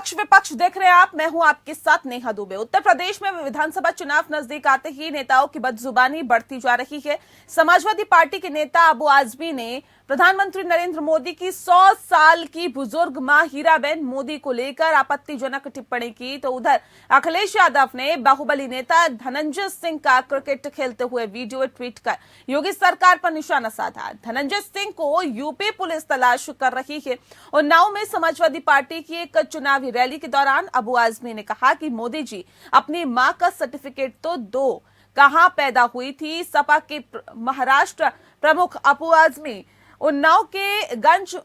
पक्ष विपक्ष देख रहे हैं आप, मैं हूं आपके साथ नेहा दुबे। उत्तर प्रदेश में विधानसभा चुनाव नजदीक आते ही नेताओं की बदजुबानी बढ़ती जा रही है। समाजवादी पार्टी के नेता अबू आजमी ने प्रधानमंत्री नरेंद्र मोदी की 100 साल की बुजुर्ग मां हीराबेन मोदी को लेकर आपत्तिजनक टिप्पणी की, तो उधर अखिलेश यादव ने बाहुबली नेता धनंजय सिंह का क्रिकेट खेलते हुए वीडियो ट्वीट कर योगी सरकार पर निशाना साधा। धनंजय सिंह को यूपी पुलिस तलाश कर रही है। उन्नाव में समाजवादी पार्टी की एक चुनावी रैली के दौरान अबू आजमी ने कहा कि मोदी जी अपनी मां का सर्टिफिकेट तो दो, कहां पैदा हुई थी। सपा के महाराष्ट्र प्रमुख अबू आजमी उन्नाव के गंज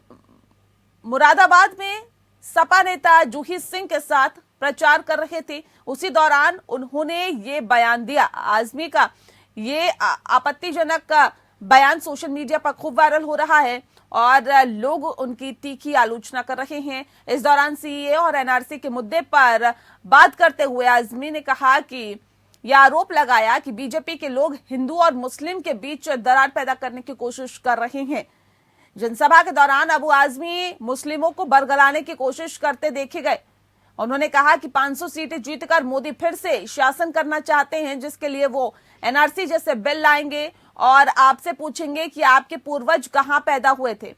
मुरादाबाद में सपा नेता जूही सिंह के साथ प्रचार कर रहे थे। उसी दौरान उन्होंने ये बयान दिया। आजमी का ये आपत्तिजनक बयान सोशल मीडिया पर खूब वायरल हो रहा है और लोग उनकी तीखी आलोचना कर रहे हैं। इस दौरान सीएए और एनआरसी के मुद्दे पर बात करते हुए आजमी ने कहा कि यह आरोप लगाया कि बीजेपी के लोग हिंदू और मुस्लिम के बीच दरार पैदा करने की कोशिश कर रहे हैं। जनसभा के दौरान अबू आजमी मुस्लिमों को बरगलाने की कोशिश करते देखे गए। उन्होंने कहा कि 500 सीटें जीतकर मोदी फिर से शासन करना चाहते हैं, जिसके लिए वो एनआरसी जैसे बिल लाएंगे और आपसे पूछेंगे कि आपके पूर्वज कहां पैदा हुए थे।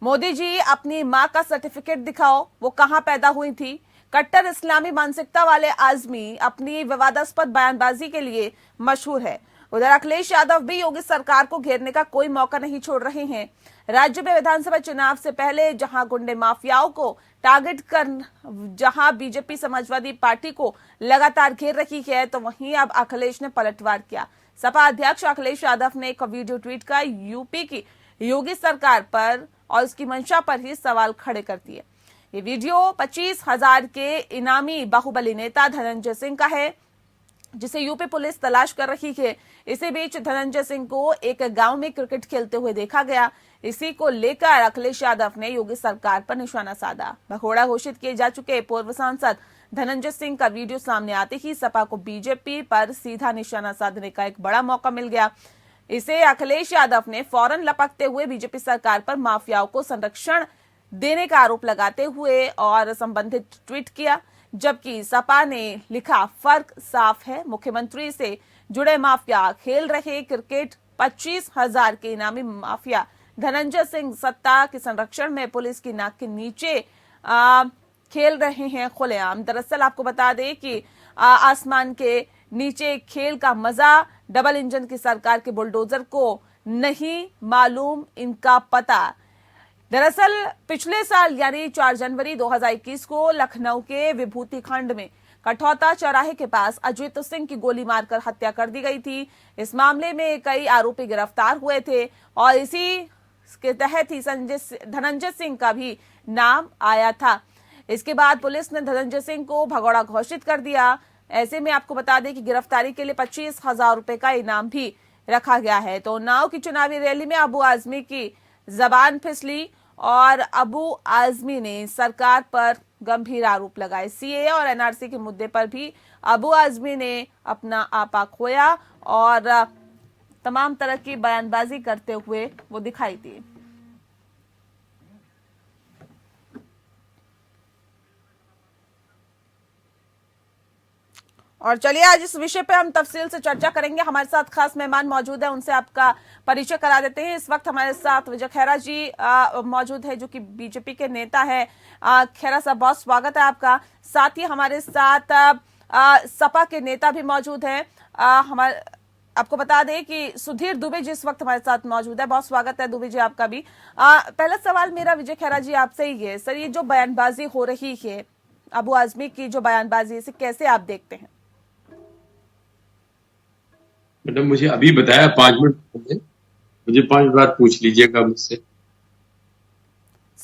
मोदी जी अपनी मां का सर्टिफिकेट दिखाओ, वो कहां पैदा हुई थी। कट्टर इस्लामी मानसिकता वाले आजमी अपनी विवादास्पद बयानबाजी के लिए मशहूर है। उधर अखिलेश यादव भी योगी सरकार को घेरने का कोई मौका नहीं छोड़ रहे हैं। राज्य में विधानसभा चुनाव से पहले जहां गुंडे माफियाओं को टारगेट कर जहां बीजेपी समाजवादी पार्टी को लगातार घेर रही है, तो वहीं अब अखिलेश ने पलटवार किया। सपा अध्यक्ष अखिलेश यादव ने एक वीडियो ट्वीट कर यूपी की योगी सरकार पर और उसकी मंशा पर ही सवाल खड़े कर दिए। ये वीडियो 25,000 के इनामी बाहुबली नेता धनंजय सिंह का है, जिसे यूपी पुलिस तलाश कर रही है। इसी बीच धनंजय सिंह को एक गांव में क्रिकेट खेलते हुए देखा गया। इसी को लेकर अखिलेश यादव ने योगी सरकार पर निशाना साधा। भगोड़ा घोषित किए जा चुके पूर्व सांसद धनंजय सिंह का वीडियो सामने आते ही सपा को बीजेपी पर सीधा निशाना साधने का एक बड़ा मौका मिल गया। इसे अखिलेश यादव ने फौरन लपकते हुए बीजेपी सरकार पर माफियाओं को संरक्षण देने का आरोप लगाते हुए और संबंधित ट्वीट किया, जबकि सपा ने लिखा फर्क साफ है, मुख्यमंत्री से जुड़े माफिया खेल रहे क्रिकेट। 25,000 के इनामी माफिया धनंजय सिंह सत्ता के संरक्षण में पुलिस की नाक के नीचे खेल रहे हैं खुलेआम। दरअसल आपको बता दें कि आसमान के नीचे खेल का मजा डबल इंजन की सरकार के बुलडोजर को नहीं मालूम इनका पता। दरअसल पिछले साल यानी 4 जनवरी 2021 को लखनऊ के विभूति खंड में कठौता चौराहे के पास अजित सिंह की गोली मारकर हत्या कर दी गई थी। इस मामले में कई आरोपी गिरफ्तार हुए थे और इसी के तहत ही धनंजय सिंह का भी नाम आया था। इसके बाद पुलिस ने धनंजय सिंह को भगोड़ा घोषित कर दिया। ऐसे में आपको बता दें कि गिरफ्तारी के लिए 25,000 रुपए का इनाम भी रखा गया है। तो उन्नाव की चुनावी रैली में अबू आजमी की जबान फिसली और अबू आजमी ने सरकार पर गंभीर आरोप लगाए। सीएए और एनआरसी के मुद्दे पर भी अबू आजमी ने अपना आपा खोया और तमाम तरह की बयानबाजी करते हुए वो दिखाई दिए। और चलिए आज इस विषय पे हम तफसील से चर्चा करेंगे। हमारे साथ खास मेहमान मौजूद है, उनसे आपका परिचय करा देते हैं। इस वक्त हमारे साथ विजय खेरा जी मौजूद है, जो कि बीजेपी के नेता है। खेरा साहब, बहुत स्वागत है आपका। साथ ही हमारे साथ सपा के नेता भी मौजूद है। हमारे आपको बता दें कि सुधीर दुबे जी इस वक्त हमारे साथ मौजूद है। बहुत स्वागत है दुबे जी आपका भी। पहला सवाल मेरा विजय खेरा जी आपसे ही है। सर, ये जो बयानबाजी हो रही है, अबू आजमी की जो बयानबाजी, इसे कैसे आप देखते हैं? मैडम, मुझे अभी बताया 5 मिनट पहले, मुझे 5 बार पूछ लीजिएगा मुझसे।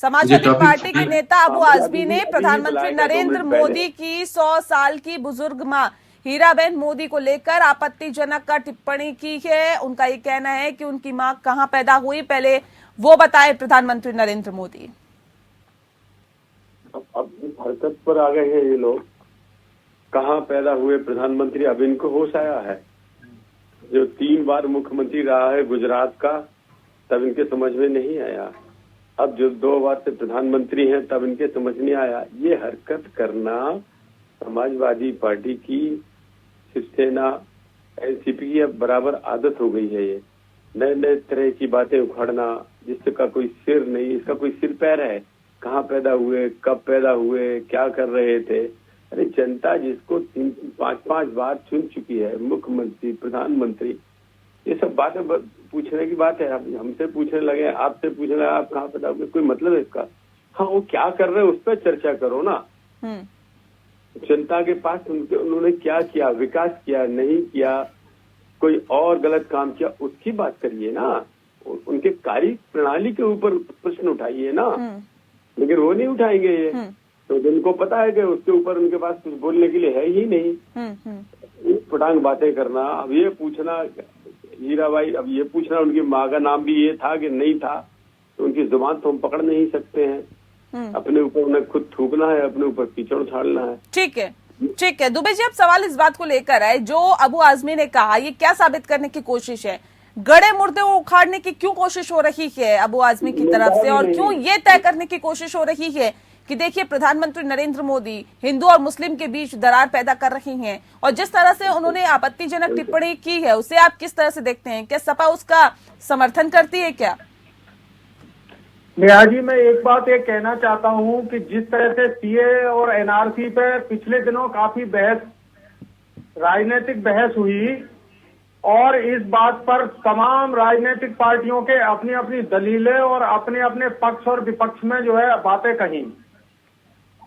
समाजवादी पार्टी के नेता अबू आजमी ने प्रधानमंत्री नरेंद्र मोदी की 100 साल की बुजुर्ग मां हीराबेन मोदी को लेकर आपत्तिजनक टिप्पणी की है। उनका ये कहना है कि उनकी मां कहां पैदा हुई, पहले वो बताए प्रधानमंत्री नरेंद्र मोदी। अब हरकत पर आ गए हैं ये लोग। कहां पैदा हुए प्रधानमंत्री, अब इनको होश आया है। जो 3 बार मुख्यमंत्री रहा है गुजरात का, तब इनके समझ में नहीं आया। अब जो 2 बार से प्रधानमंत्री हैं तब इनके समझ नहीं आया। ये हरकत करना समाजवादी पार्टी की, शिवसेना, एनसीपी की अब बराबर आदत हो गई है। ये नए नए तरह की बातें उखाड़ना जिसका कोई सिर नहीं, इसका कोई सिर पैर है? कहाँ पैदा हुए, कब पैदा हुए, क्या कर रहे थे? अरे जनता जिसको 3-5 बार चुन चुकी है, मुख्यमंत्री, प्रधानमंत्री, ये सब बातें पूछने की बात है। हमसे पूछने लगे, आपसे पूछने लगे आप कहाँ पैदा हुए, कोई मतलब है इसका? हाँ, वो क्या कर रहे हैं उस पर चर्चा करो ना। जनता के पास उन्होंने क्या किया, विकास किया, नहीं किया, कोई और गलत काम किया, उसकी बात करिए ना। उनके कार्य प्रणाली के ऊपर प्रश्न उठाइए ना। लेकिन वो नहीं उठाएंगे ये, तो जिनको पता है कि उसके ऊपर उनके पास कुछ बोलने के लिए है ही नहीं। पटांग बातें करना, अब ये पूछना हीरा भाई, अब ये पूछना उनकी माँ का नाम भी ये था कि नहीं था, तो उनकी जुबान तो हम पकड़ नहीं सकते हैं। अपने ऊपर उन्हें खुद थूकना है, अपने ऊपर कीचड़ उछालना है। ठीक है, ठीक है। दुबे जी, अब सवाल इस बात को लेकर है, जो अबू आजमी ने कहा, ये क्या साबित करने की कोशिश है? गड़े मुर्दे उखाड़ने की क्यों कोशिश हो रही है अबू आजमी की तरफ से, और क्यों ये तय करने की कोशिश हो रही है कि देखिए प्रधानमंत्री नरेंद्र मोदी हिंदू और मुस्लिम के बीच दरार पैदा कर रही हैं? और जिस तरह से उन्होंने आपत्तिजनक टिप्पणी की है, उसे आप किस तरह से देखते हैं? क्या सपा उसका समर्थन करती है क्या? नेहा जी, मैं एक बात ये कहना चाहता हूं कि जिस तरह से सीए और एनआरसी पे पिछले दिनों काफी बहस, राजनीतिक बहस हुई, और इस बात पर तमाम राजनीतिक पार्टियों के अपनी अपनी दलीलें और अपने अपने पक्ष और विपक्ष में जो है बातें कही,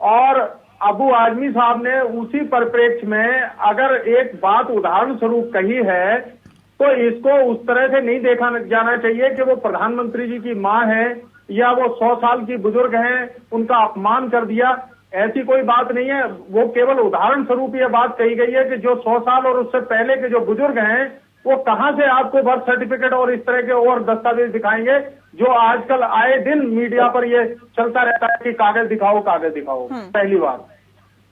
और अबू आजमी साहब ने उसी परिप्रेक्ष्य में अगर एक बात उदाहरण स्वरूप कही है, तो इसको उस तरह से नहीं देखा जाना चाहिए कि वो प्रधानमंत्री जी की माँ है या वो 100 साल की बुजुर्ग हैं, उनका अपमान कर दिया। ऐसी कोई बात नहीं है। वो केवल उदाहरण स्वरूप ये बात कही गई है कि जो 100 साल और उससे पहले के जो बुजुर्ग हैं, वो कहां से आपको बर्थ सर्टिफिकेट और इस तरह के और दस्तावेज दिखाएंगे, जो आजकल आए दिन मीडिया पर ये चलता रहता है कि कागज दिखाओ, कागज दिखाओ। पहली बात।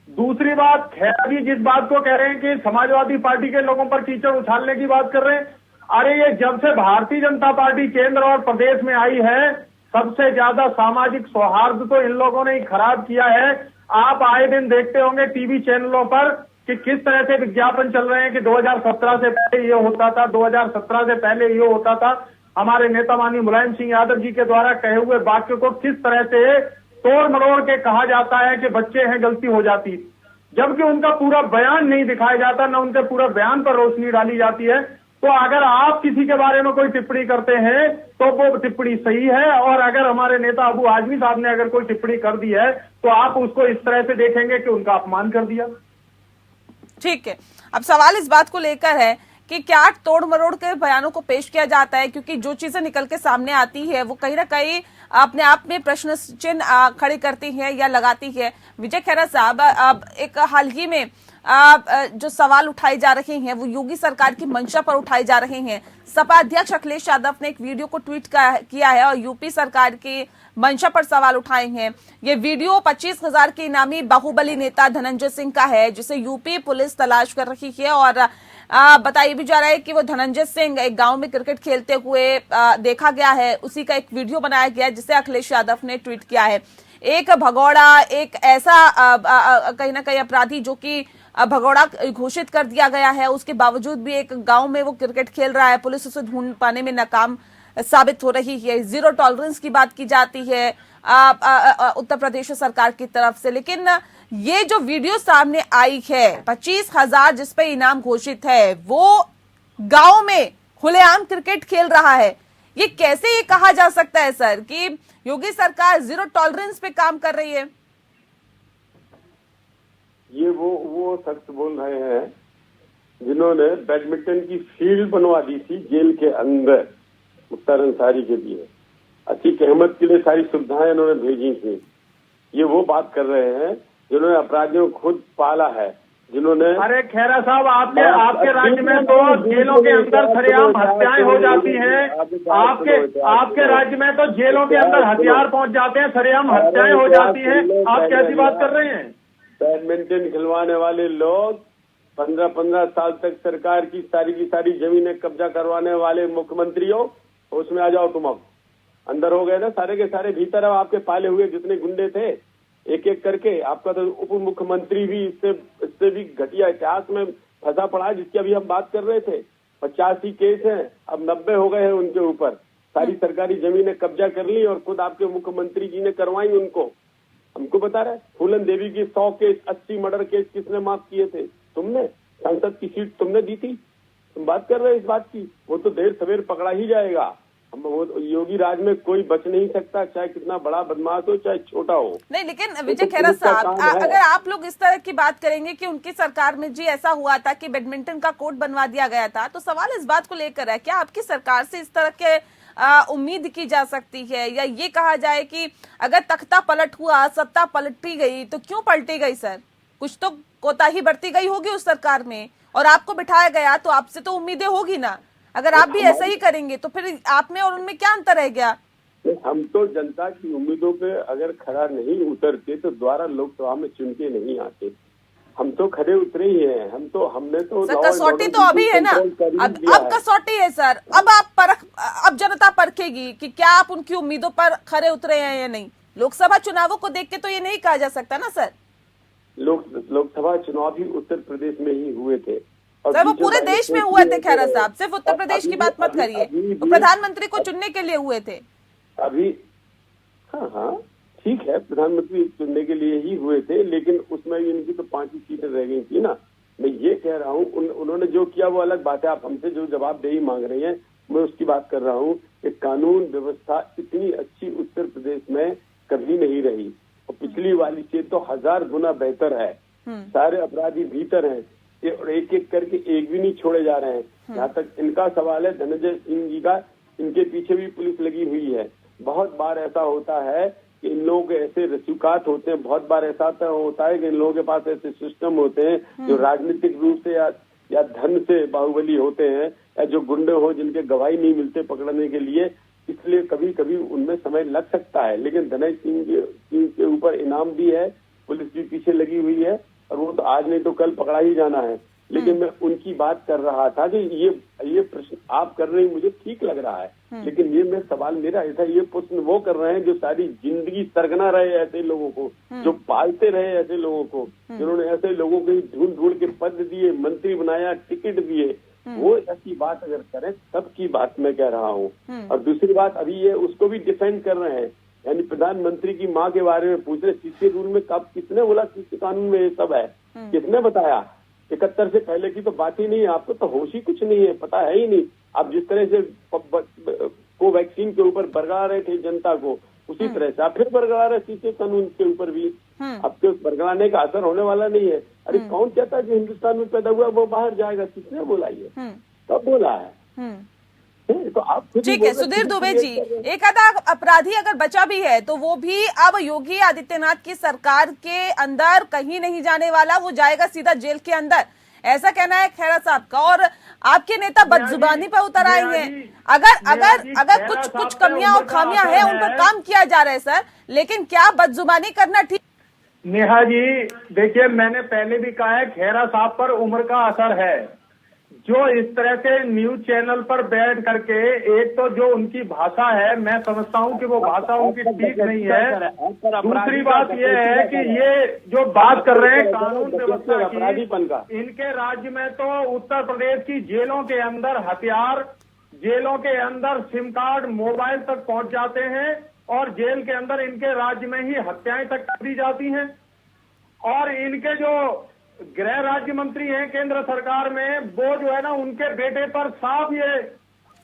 दूसरी बात, खैर जी जिस बात को कह रहे हैं कि समाजवादी पार्टी के लोगों पर कीचड़ उछालने की बात कर रहे हैं, अरे ये जब से भारतीय जनता पार्टी केंद्र और प्रदेश में आई है, सबसे ज्यादा सामाजिक सौहार्द तो इन लोगों ने ही खराब किया है। आप आए दिन देखते होंगे टीवी चैनलों पर कि किस तरह से विज्ञापन चल रहे हैं कि 2017 से पहले ये होता था, 2017 से पहले ये होता था। हमारे नेता माननीय मुलायम सिंह यादव जी के द्वारा कहे हुए वाक्य को किस तरह से तोड़ मरोड़ के कहा जाता है कि बच्चे हैं, गलती हो जाती, जबकि उनका पूरा बयान नहीं दिखाया जाता, न उनके पूरा बयान पर रोशनी डाली जाती है। तो अगर आप किसी के बारे में कोई टिप्पणी करते हैं तो वो टिप्पणी सही है, और अगर हमारे नेता अबू आजमी साहब ने अगर कोई टिप्पणी कर दी है तो आप उसको इस तरह से देखेंगे कि उनका अपमान कर दिया। ठीक है, अब सवाल इस बात को लेकर है कि क्या तोड़ मरोड़ के बयानों को पेश किया जाता है, क्योंकि जो चीजें निकल के सामने आती है वो कहीं ना कहीं अपने आप में प्रश्न चिन्ह खड़े करती है या लगाती है। विजय खैरा साहब, अब एक हाल ही में जो सवाल उठाए जा रहे हैं वो योगी सरकार की मंशा पर उठाए जा रहे हैं। सपा अध्यक्ष अखिलेश यादव ने एक वीडियो को ट्वीट किया है और यूपी सरकार की मंशा पर सवाल उठाए हैं। ये वीडियो 25,000 के इनामी बाहुबली नेता धनंजय सिंह का है, जिसे यूपी पुलिस तलाश कर रही है, और बताया भी जा रहा है कि वो धनंजय सिंह एक गांव में क्रिकेट खेलते हुए देखा गया है। उसी का एक वीडियो बनाया गया है जिसे अखिलेश यादव ने ट्वीट किया है। एक भगौड़ा, एक ऐसा कहीं ना कहीं अपराधी जो कि भगौड़ा घोषित कर दिया गया है, उसके बावजूद भी एक गांव में वो क्रिकेट खेल रहा है, पुलिस उसे ढूंढ पाने में नाकाम साबित हो रही है। जीरो टॉलरेंस की बात की जाती है उत्तर प्रदेश सरकार की तरफ से, लेकिन ये जो वीडियो सामने आई है 25,000 जिसपे इनाम घोषित है, वो गांव में खुलेआम क्रिकेट खेल रहा है। ये कैसे ये कहा जा सकता है सर कि योगी सरकार जीरो टॉलरेंस पे काम कर रही है? ये वो शख्स बोल रहे हैं जिन्होंने बैडमिंटन की फील्ड बनवा दी थी जेल के अंदर मुख्तार अंसारी के लिए, अतीक अहमद के लिए सारी सुविधाएं उन्होंने भेजी थी। ये वो बात कर रहे हैं जिन्होंने अपराधियों को खुद पाला है, जिन्होंने। अरे खैरा साहब, आपके राज्य में तो जेलों के अंदर सरेआम हत्याएं हो जाती हैं। आपके राज्य में तो जेलों के अंदर हथियार पहुंच जाते हैं, सरेआम हत्याएं हो जाती हैं। आप कैसी बात कर रहे हैं? बैडमिंटन खिलवाने वाले लोग 15-15 साल तक सरकार की सारी जमीनें कब्जा करवाने वाले मुख्यमंत्रियों, उसमें आ जाओ तुम। अब अंदर हो गए ना सारे के सारे भीतर। अब आपके पाले हुए जितने गुंडे थे एक एक करके, आपका तो उप मुख्यमंत्री भी इससे भी घटिया इतिहास में फंसा पड़ा है, जिसकी अभी हम बात कर रहे थे। 85 केस हैं, अब 90 हो गए हैं उनके ऊपर। सारी सरकारी जमीनें कब्जा कर ली और खुद आपके मुख्यमंत्री जी ने करवाई उनको। हमको बता रहे फूलन देवी की 100 केस, 80 मर्डर केस किसने माफ किए थे? तुमने। संसद की सीट तुमने दी थी। तुम बात कर रहे हो इस बात की? वो तो देर सवेर पकड़ा ही जाएगा। वो योगी राज में कोई बच नहीं सकता, चाहे कितना बड़ा बदमाश हो चाहे छोटा हो। नहीं, लेकिन विजय खेरा साहब, अगर आप लोग इस तरह की बात करेंगे कि उनकी सरकार में जी ऐसा हुआ था कि बैडमिंटन का कोर्ट बनवा दिया गया था, तो सवाल इस बात को लेकर है, क्या आपकी सरकार से इस तरह के उम्मीद की जा सकती है, या ये कहा जाए कि अगर तख्ता पलट हुआ, सत्ता पलटी गई, तो क्यों पलटी गई सर? कुछ तो कोताही बरती गई होगी उस सरकार में, और आपको बिठाया गया तो आपसे तो उम्मीदें होगी ना। अगर आप भी ऐसा ही करेंगे तो फिर आप में और उनमें क्या अंतर रह गया? हम तो जनता की उम्मीदों पे अगर खरा नहीं उतरते तो दोबारा लोकसभा में चुन के नहीं आते। हम तो खड़े उतरे ही हैं। हमने तो सर, कसौटी तो अभी है ना, अब कसौटी है सर। अब आप अब जनता परखेगी कि क्या आप उनकी उम्मीदों पर खरे उतरे हैं या नहीं। लोकसभा चुनावों को देख के तो ये नहीं कहा जा सकता ना सर। लोकसभा चुनाव भी उत्तर प्रदेश में ही हुए थे सर, वो पूरे देश में हुए थे खैरा साहब, सिर्फ उत्तर प्रदेश की बात मत करिए। प्रधानमंत्री को चुनने के लिए हुए थे अभी। हाँ ठीक है, प्रधानमंत्री चुनने के लिए ही हुए थे, लेकिन उसमें इनकी तो 5 ही सीटें रह गई थी ना। मैं ये कह रहा हूँ उन्होंने जो किया वो अलग बात है। आप हमसे जो जवाबदेही मांग रही हैं मैं उसकी बात कर रहा हूँ कि कानून व्यवस्था इतनी अच्छी उत्तर प्रदेश में कभी नहीं रही, और पिछली वाली से तो 1000 गुना बेहतर है। सारे अपराधी भीतर हैं और एक एक करके एक भी नहीं छोड़े जा रहे हैं। यहाँ तक इनका सवाल है धनंजय सिंह जी का, इनके पीछे भी पुलिस लगी हुई है। बहुत बार ऐसा होता है कि इन लोगों के ऐसे रसूखात होते हैं, बहुत बार ऐसा होता है कि इन लोगों के पास ऐसे सिस्टम होते हैं जो राजनीतिक रूप से या धन से बाहुबली होते हैं, या जो गुंडे हो जिनके गवाही नहीं मिलते पकड़ने के लिए, इसलिए कभी कभी उनमें समय लग सकता है। लेकिन धनंजय सिंह के ऊपर इनाम भी है, पुलिस भी पीछे लगी हुई है, और वो तो आज नहीं तो कल पकड़ा ही जाना है। लेकिन मैं उनकी बात कर रहा था कि ये प्रश्न आप कर रहे हैं मुझे ठीक लग रहा है, लेकिन ये मैं सवाल मेरा ऐसा, ये प्रश्न वो कर रहे हैं जो सारी जिंदगी सरगना रहे ऐसे लोगों को, जो पालते रहे ऐसे लोगों को, जिन्होंने ऐसे लोगों को ढूंढ ढूंढ के पद दिए, मंत्री बनाया, टिकट दिए, वो ऐसी बात अगर करें तब की बात मैं कह रहा हूँ। और दूसरी बात, अभी ये उसको भी डिफेंड कर रहे हैं, यानी प्रधानमंत्री की माँ के बारे में पूछ रहे, शिक्षे रूल में कब किसने बोला शिक्षे कानून में ये सब है? किसने बताया? 71 से पहले की तो बात ही नहीं है। आपको तो होश ही कुछ नहीं है, पता है ही नहीं। आप जिस तरह से कोवैक्सीन के ऊपर बरगला रहे थे जनता को, उसी तरह से आप फिर बरगला रहे शिक्षे कानून के ऊपर भी। आपके उस बरगलाने का असर होने वाला नहीं है। अरे कौन कहता है जो हिंदुस्तान में पैदा हुआ वो बाहर जाएगा? किसने बोला? ये कब बोला है? तो आप ठीक है सुधीर दुबे जी, एक आधा अपराधी अगर बचा भी है तो वो भी अब योगी आदित्यनाथ की सरकार के अंदर कहीं नहीं जाने वाला, वो जाएगा सीधा जेल के अंदर, ऐसा कहना है खेरा साहब का। और आपके नेता बदजुबानी पर उतर आए हैं। अगर कुछ कमियां और खामियां हैं उन पर काम किया जा रहा है सर, लेकिन क्या बदजुबानी करना ठीक? नेहा जी देखिए, मैंने पहले भी कहा है खेरा साहब पर उम्र का असर है। जो इस तरह से न्यूज चैनल पर बैठ करके, एक तो जो उनकी भाषा है, मैं समझता हूं कि वो भाषा उनकी ठीक नहीं है। दूसरी बात ये है कि ये जो बात कर रहे हैं कानून व्यवस्था की, इनके राज्य में तो उत्तर प्रदेश की जेलों के अंदर हथियार, जेलों के अंदर सिम कार्ड, मोबाइल तक पहुंच जाते हैं, और जेल के अंदर इनके राज्य में ही हत्याएं तक कर दी जाती हैं। और इनके जो गृह राज्य मंत्री हैं केंद्र सरकार में, वो जो है ना, उनके बेटे पर साफ ये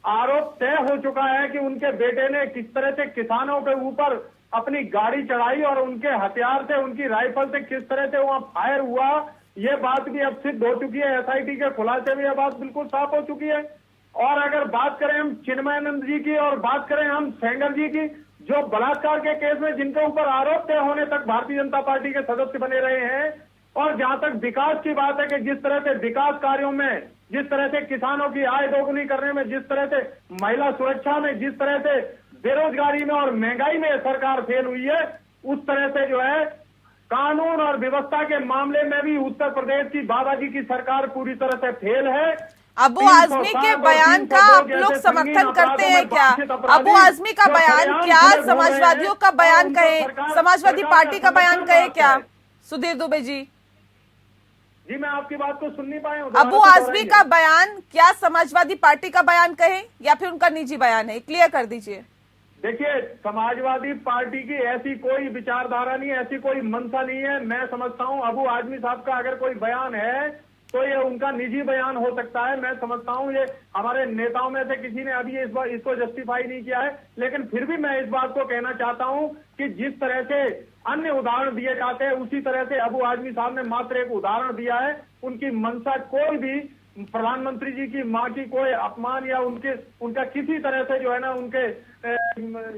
आरोप तय हो चुका है कि उनके बेटे ने किस तरह से किसानों के ऊपर अपनी गाड़ी चढ़ाई और उनके हथियार से, उनकी राइफल से किस तरह से वहां फायर हुआ, ये बात भी अब सिद्ध हो चुकी है। SIT के खुलासे में यह बात बिल्कुल साफ हो चुकी है। और अगर बात करें हम चिन्मयानंद जी की और बात करें हम सेंगर जी की, जो बलात्कार के केस में जिनके ऊपर आरोप तय होने तक भारतीय जनता पार्टी के सदस्य बने रहे हैं, और जहां तक विकास की बात है कि जिस तरह से विकास कार्यों में, जिस तरह से किसानों की आय दोगुनी करने में, जिस तरह से महिला सुरक्षा में, जिस तरह से बेरोजगारी में और महंगाई में सरकार फेल हुई है, उस तरह से जो है कानून और व्यवस्था के मामले में भी उत्तर प्रदेश की बाबा जी की सरकार पूरी तरह से फेल है। अबू आजमी के बयान का आप लोग समर्थन करते हैं क्या? अबू आजमी का बयान क्या समाजवादियों का बयान कहे, समाजवादी पार्टी का बयान कहे क्या? सुधीर दुबे जी, मैं आपकी बात को सुन नहीं पाया हूं। अबू आजमी का बयान क्या समाजवादी पार्टी का बयान कहे या फिर उनका निजी बयान है? क्लियर कर दीजिए। देखिए, समाजवादी पार्टी की ऐसी कोई विचारधारा नहीं है, ऐसी कोई मंशा नहीं है। मैं समझता हूं अबू आजमी साहब का अगर कोई बयान है तो ये उनका निजी बयान हो सकता है। मैं समझता हूं ये हमारे नेताओं में से किसी ने अभी इसको जस्टिफाई नहीं किया है, लेकिन फिर भी मैं इस बात को कहना चाहता हूं कि जिस तरह से अन्य उदाहरण दिए जाते हैं उसी तरह से अबू आजमी साहब ने मात्र एक उदाहरण दिया है। उनकी मंशा कोई भी प्रधानमंत्री जी की मां की कोई अपमान या उनका किसी तरह से जो है ना उनके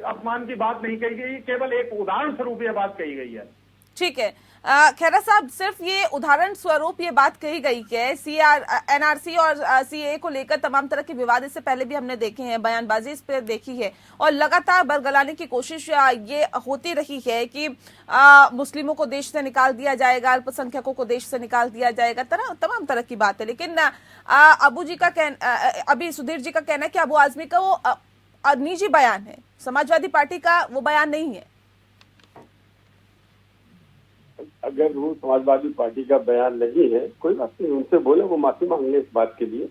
अपमान की बात नहीं कही गई, केवल एक उदाहरण स्वरूप ये बात कही गई है। ठीक है, खैरा साहब, सिर्फ ये उदाहरण स्वरूप ये बात कही गई है। एनआरसी और सीए को लेकर तमाम तरह के विवाद इससे पहले भी हमने देखे हैं, बयानबाजी इस पर देखी है और लगातार बरगलाने की कोशिश ये होती रही है कि मुस्लिमों को देश से निकाल दिया जाएगा, अल्पसंख्यकों को देश से निकाल दिया जाएगा, तमाम तरह की बात है। लेकिन अबू जी का कहना, अभी सुधीर जी का कहना है कि अबू आजमी का वो निजी बयान है, समाजवादी पार्टी का वो बयान नहीं है। अगर वो समाजवादी पार्टी का बयान नहीं है, कोई बात नहीं, उनसे बोले, वो माफी मांग ले इस बात के लिए,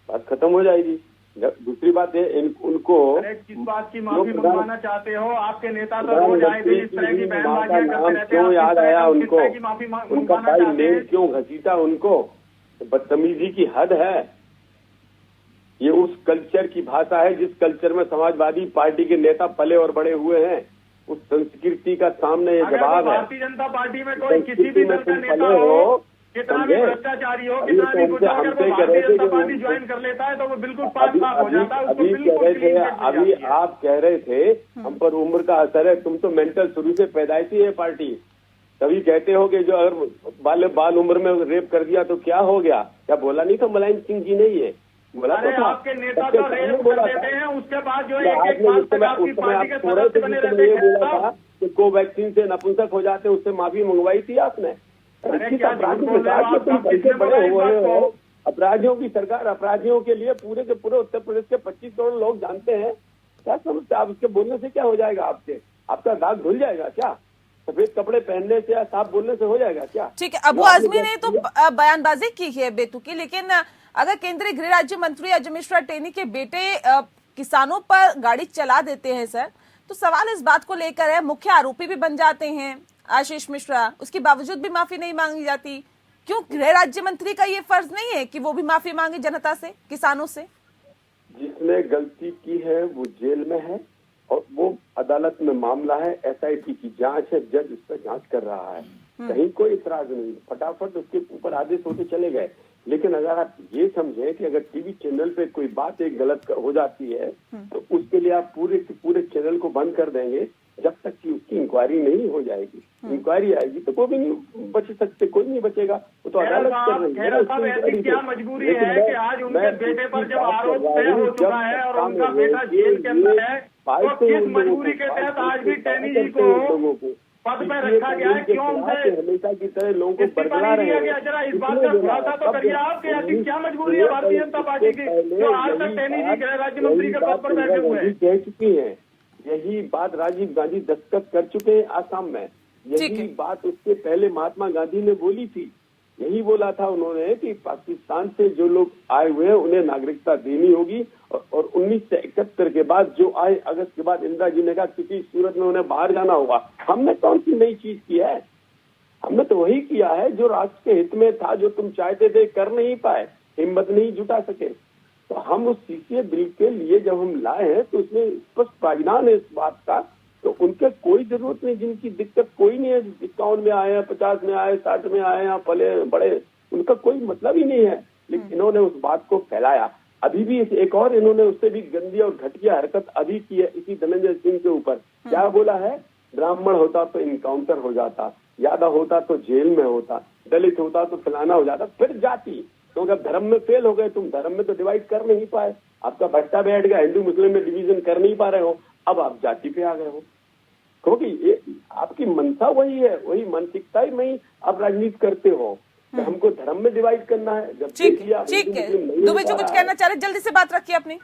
बात खत्म हो जाएगी। दूसरी बात है उनको किस बात की माफी मंगवाना चाहते हो? आपके नेता तो रोज आए दिन इस तरह की बयानबाजियां करते रहते हैं। क्यों याद आया उनको? माफी उनका भाई नेम क्यों घसीटा उनको? बदतमीजी की हद है। ये उस कल्चर की भाषा है जिस कल्चर में समाजवादी पार्टी के नेता पले और बड़े हुए हैं। उस संस्कृति का सामने ये जवाब है। भारतीय जनता पार्टी में कोई किसी भी दल का नेता हो, कितना भी भ्रष्टाचारी हो, कितना भी कुछ हो, अगर वो भारतीय जनता पार्टी ज्वाइन कर लेता है तो वो बिल्कुल पास साफ हो जाता है। अभी आप कह रहे थे हम पर उम्र का असर है, तुम तो मेंटल शुरू से पैदाइशी है पार्टी। तभी कहते हो कि जो अगर बाल उम्र में रेप कर दिया तो क्या हो गया? क्या बोला नहीं था मुलायम सिंह जी ने? ये बोला तो था। आपके नेता तो रेप कर देते हैं, उसके बाद जो एक साल तक आपकी पार्टी के सदस्य बने रहते हैं। बोला था कि कोवैक्सीन से नपुंसक हो जाते, उससे माफी मंगवाई थी आपने। बड़े हुए हो, अपराधियों की सरकार, अपराधियों के लिए पूरे के पूरे उत्तर प्रदेश के 25 करोड़ लोग जानते हैं। क्या समझते आप? उसके बोलने से क्या हो जाएगा? आपका दाग धुल जाएगा क्या? सफेद कपड़े पहनने से या साफ बोलने से हो जाएगा क्या? ठीक है, अबू आजमी ने तो बयानबाजी की है बेतुकी, लेकिन अगर केंद्रीय गृह राज्य मंत्री अजय मिश्रा टेनी के बेटे किसानों पर गाड़ी चला देते हैं सर, तो सवाल इस बात को लेकर है, मुख्य आरोपी भी बन जाते हैं आशीष मिश्रा, उसके बावजूद भी माफी नहीं मांगी जाती। क्यों गृह राज्य मंत्री का ये फर्ज नहीं है कि वो भी माफी मांगे जनता से, किसानों से? जिसने गलती की है वो जेल में है और वो अदालत में मामला है, एसआईटी की जांच है, जज उस पर जांच कर रहा है, कहीं कोई इतराज नहीं, फटाफट उसके ऊपर आदेश होते चले गए। लेकिन अगर आप ये समझे कि अगर टीवी चैनल पे कोई बात एक गलत हो जाती है तो उसके लिए आप पूरे के पूरे चैनल को बंद कर देंगे जब तक कि उसकी इंक्वायरी नहीं हो जाएगी। इंक्वायरी आएगी तो कोई भी नहीं बच सकते, कोई नहीं बचेगा, वो तो अदालत कर रही है। ऐसी क्या मजबूरी है कि आज उनके बेटे पर जब आरोप तय हो चुका है और उनका बेटा जेल के अंदर है, तो किस मजबूरी के तहत आज भी टेनी जी को पद पे रखा गया है? क्यों उनसे हमेशा की तरह लोगों को बरकरार दिया गया? जरा इस बात का खुलासा तो करिए आप कि ऐसी क्या मजबूरी है भारतीय जनता पार्टी की जो आज तक टेनी जी गृह राज्य मंत्री के पद पर बैठे हुए हैं? कह चुकी है, यही बात राजीव गांधी दस्तखत कर चुके हैं आसाम में, यही बात उससे पहले महात्मा गांधी ने बोली थी। यही बोला था उन्होंने कि पाकिस्तान से जो लोग आए हुए हैं उन्हें नागरिकता देनी होगी और 1971 के बाद जो आए, अगस्त के बाद इंदिरा जी ने कहा किसी सूरत में उन्हें बाहर जाना होगा। हमने कौन सी नई चीज की है? हमने तो वही किया है जो राष्ट्र के हित में था, जो तुम चाहते थे कर नहीं पाए, हिम्मत नहीं जुटा सके। तो हम उस सीसीए बिल के लिए जब हम लाए हैं तो उसमें स्पष्ट प्रावधान है इस बात का, तो उनके कोई जरूरत नहीं, जिनकी दिक्कत कोई नहीं है, 51 में आए हैं, 50 में आए, 60 में आए हैं, पले बड़े, उनका कोई मतलब ही नहीं है। लेकिन इन्होंने उस बात को फैलाया। अभी भी एक और इन्होंने उससे भी गंदी और घटिया हरकत अभी की है इसी धनंजय सिंह के ऊपर। क्या बोला है? ब्राह्मण होता तो इनकाउंटर हो जाता, यादव होता तो जेल में होता, दलित होता तो फलाना हो जाता, फिर जाति। क्योंकि अब धर्म में फेल हो गए तुम, धर्म में तो डिवाइड कर नहीं पाए, आपका भट्टा बैठ गया, हिंदू मुस्लिम में डिवीजन कर नहीं पा रहे हो, अब आप जाति पे आ गए हो। क्योंकि ये आपकी मनसा वही है, वही मानसिकता ही में आप राजनीति करते हो। तो हमको धर्म में डिवाइड करना है। जब ठीक देखिए आप ठीक हिंदू है, मुस्लिम नहीं हो दुबे जी पा कुछ रहा है। कहना चाह रहे, जल्दी से बात रखिए अपनी।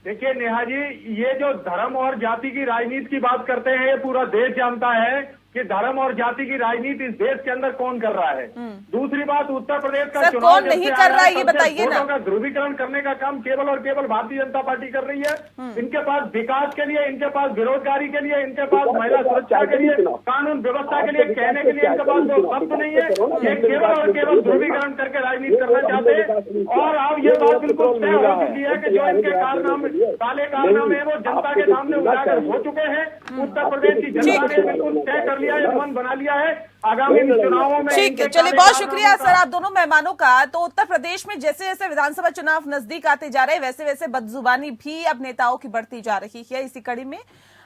देखिए नेहा जी, ये जो धर्म और जाति की राजनीति की बात करते हैं, ये पूरा देश जानता है कि धर्म और जाति की राजनीति इस देश के अंदर कौन कर रहा है। दूसरी बात, उत्तर प्रदेश का सर, चुनाव कौन जब नहीं से कर आया रहा है, तब ये से बताइए ना। वोटों का ध्रुवीकरण करने का काम केवल और केवल भारतीय जनता पार्टी कर रही है। इनके पास विकास के लिए, इनके पास बेरोजगारी के लिए, इनके पास महिला सुरक्षा के लिए, कानून व्यवस्था के लिए कहने के लिए इनके पास जो शब्द नहीं है। ये केवल और केवल ध्रुवीकरण करके राजनीति करना चाहते हैं। और अब ये बात बिल्कुल तय हो चुकी है कि जो इनके कारनामे, काले कारनामे हैं, वो जनता के सामने उजागर हो चुके हैं। उत्तर प्रदेश की जनता ने बिल्कुल तय कर लिया है, मन बना लिया है आगामी चुनावों में। ठीक है, चलिए बहुत शुक्रिया सर आप दोनों मेहमानों का। तो उत्तर प्रदेश में जैसे जैसे विधानसभा चुनाव नजदीक आते जा रहे हैं, वैसे वैसे बदजुबानी भी अब नेताओं की बढ़ती जा रही है। इसी कड़ी में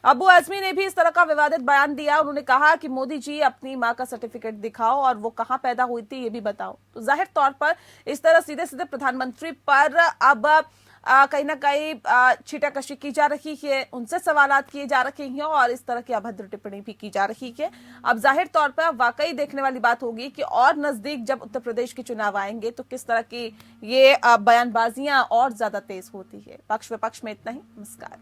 अबू आजमी ने भी इस तरह का विवादित बयान दिया। उन्होंने कहा कि मोदी जी अपनी मां का सर्टिफिकेट दिखाओ और वो कहां पैदा हुई थी ये भी बताओ। तो जाहिर तौर पर इस तरह सीधे सीधे प्रधानमंत्री पर अब कहीं ना कहीं छीटाकशी की जा रही है, उनसे सवालात किए जा रहे हैं और इस तरह की अभद्र टिप्पणी भी की जा रही है। अब जाहिर तौर पर वाकई देखने वाली बात होगी कि और नजदीक जब उत्तर प्रदेश के चुनाव आएंगे तो किस तरह की ये बयानबाजियां और ज्यादा तेज होती है। पक्ष विपक्ष में इतना ही। नमस्कार।